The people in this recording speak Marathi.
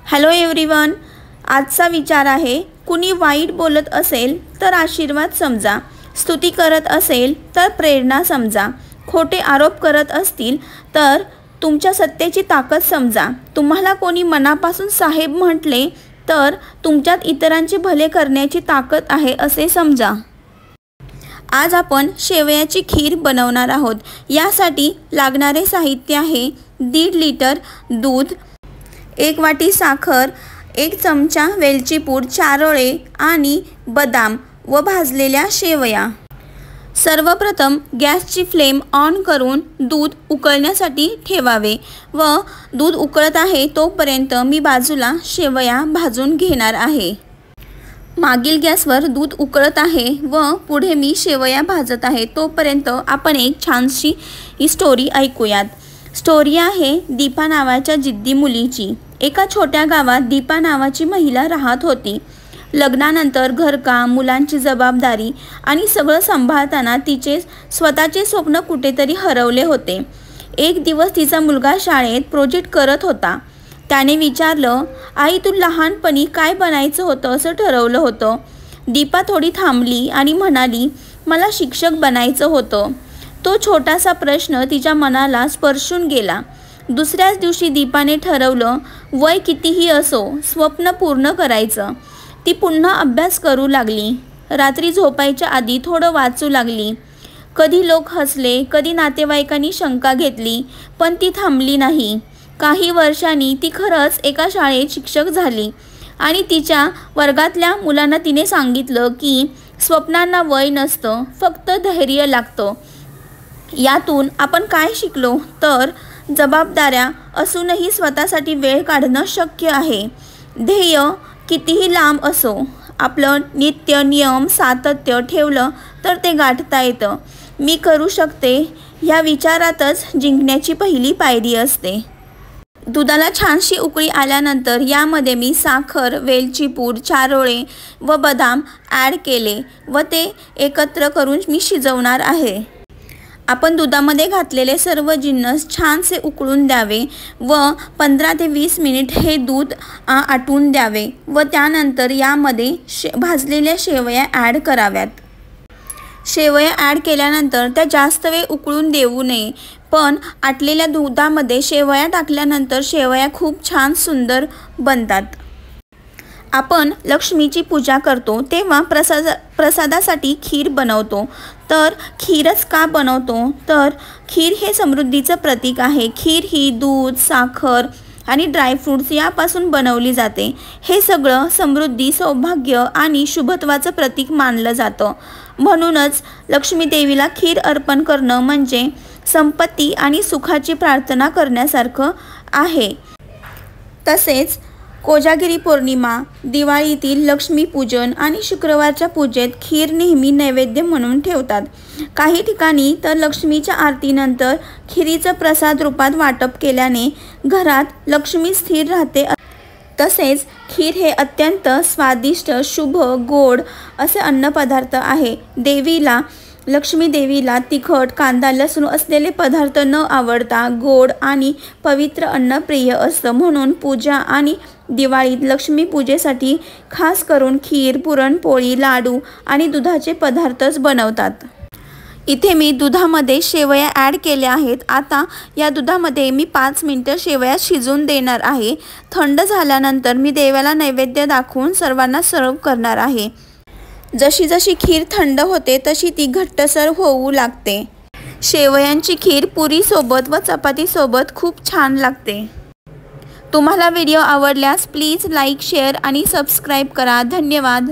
हॅलो एव्हरीवन, आजचा विचार आहे, कुणी वाईट बोलत असेल तर आशीर्वाद समजा, स्तुती करत असेल तर प्रेरणा समजा, खोटे आरोप करत असतील तर तुमच्या सत्तेची ताकद समजा, तुम्हाला कोणी मनापासून साहेब म्हटले तर तुमच्यात इतरांचे भले करण्याची ताकद आहे असे समजा। आज आपण शेवयाची खीर बनवणार आहोत। यासाठी लागणारे साहित्य आहे 1.5 लिटर दूध, 1 वाटी साखर, 1 चमचा वेलची पूड, चारोळे आणि बदाम व भाजलेल्या शेवया। सर्वप्रथम गॅसची फ्लेम ऑन करून दूध उकळण्यासाठी ठेवावे व दूध उकळत आहे तोपर्यंत मी बाजूला शेवया भाजून घेणार आहे। मागील गॅसवर दूध उकळत आहे व पुढे मी शेवया भाजत आहे तोपर्यंत आपण एक छानशी स्टोरी ऐकूयात। स्टोरी आहे दीपा नावाच्या जिद्दी मुलीची। एका छोट्या गावात दीपा नावाची महिला राहत होती। लग्नानंतर घरकाम, मुलांची जबाबदारी आणि सगळं सांभाळताना तिचे स्वतःचे स्वप्न कुठेतरी हरवले होते। एक दिवस तिचा मुलगा शाळेत प्रोजेक्ट करत होता। त्याने विचारलं, आई तू लहानपणी काय बनायचं होतं असं ठरवलं होतं? दीपा थोडी थांबली आणि म्हणाली, मला शिक्षक बनायचं होतं। तो छोटासा प्रश्न तिच्या मनाला स्पर्शून गेला। दुसऱ्याच दिवशी दीपाने ठरवलं, वय कितीही असो स्वप्न पूर्ण करायचं। ती पुन्हा अभ्यास करू लागली। रात्री झोपायच्या आधी थोडं वाचू लागली। कधी लोक हसले, कधी नातेवाईकांनी शंका घेतली, पण ती थांबली नाही। काही वर्षांनी ती खरंच एका शाळेत शिक्षक झाली आणि तिच्या वर्गातल्या मुलांना तिने सांगितलं की स्वप्नांना वय नसतं, फक्त धैर्य लागतं। यातून आपण काय शिकलो तर जबाबदाऱ्या असूनही स्वतःसाठी वेळ काढणं शक्य आहे। ध्येय कितीही लांब असो, आपलं नित्य नियम सातत्य ठेवलं तर ते गाठता येतं। मी करू शकते ह्या विचारातच जिंकण्याची पहिली पायरी असते। दुधाला छानशी उकळी आल्यानंतर यामध्ये मी साखर, वेलची पूड, चारोळे व बदाम ॲड केले व ते एकत्र करून मी शिजवणार आहे। आपण दुधामध्ये घातलेले सर्व जिन्नस छानसे उकळून द्यावे व 15 ते 20 मिनिट हे दूध आटवून द्यावे व त्यानंतर यामध्ये भाजलेल्या शेवया ॲड कराव्यात। शेवया ॲड केल्यानंतर त्या जास्त वेळ उकळून देऊ नये, पण आटलेल्या दुधामध्ये शेवया टाकल्यानंतर शेवया खूप छान सुंदर बनतात। आपण लक्ष्मीची पूजा करतो तेव्हा प्रसादासाठी खीर बनवतो। तर खीरच का बनवतो तर खीर हे समृद्धीचं प्रतीक आहे। खीर ही दूध, साखर आणि ड्रायफ्रूट्स यापासून बनवली जाते। हे सगळं समृद्धी, सौभाग्य आणि शुभत्वाचं प्रतीक मानलं जातं। म्हणूनच लक्ष्मी देवीला खीर अर्पण करणं म्हणजे संपत्ती आणि सुखाची प्रार्थना करण्यासारखं आहे। तसेच कोजागिरी पौर्णिमा, दिवाळीतील लक्ष्मीपूजन आणि शुक्रवारच्या पूजेत खीर नेहमी नैवेद्य म्हणून ठेवतात। काही ठिकाणी तर लक्ष्मीच्या आरतीनंतर खिरीचं प्रसाद रूपात वाटप केल्याने घरात लक्ष्मी स्थिर राहते। तसेच खीर हे अत्यंत स्वादिष्ट, शुभ, गोड असे अन्नपदार्थ आहे। लक्ष्मी देवीला तिखट, कांदा, लसूण असलेले पदार्थ न आवडता गोड आणि पवित्र अन्न प्रिय असतं। म्हणून पूजा आणि दिवाळीत लक्ष्मी पूजेसाठी खास करून खीर, पुरणपोळी, लाडू आणि दुधाचे पदार्थच बनवतात। इथे मी दुधामध्ये शेवया ॲड केल्या आहेत। आता या दुधामध्ये मी 5 मिनिटं शेवया शिजवून देणार आहे। थंड झाल्यानंतर मी देवाला नैवेद्य दाखवून सर्वांना सर्व करणार आहे। जशी जशी खीर थंड होते तशी ती घट्टसर होऊ लागते। शेवयांची खीर पुरीसोबत व चपातीसोबत खूप छान लागते। तुम्हाला व्हिडिओ आवडल्यास प्लीज लाईक, शेअर आणि सबस्क्राईब करा। धन्यवाद।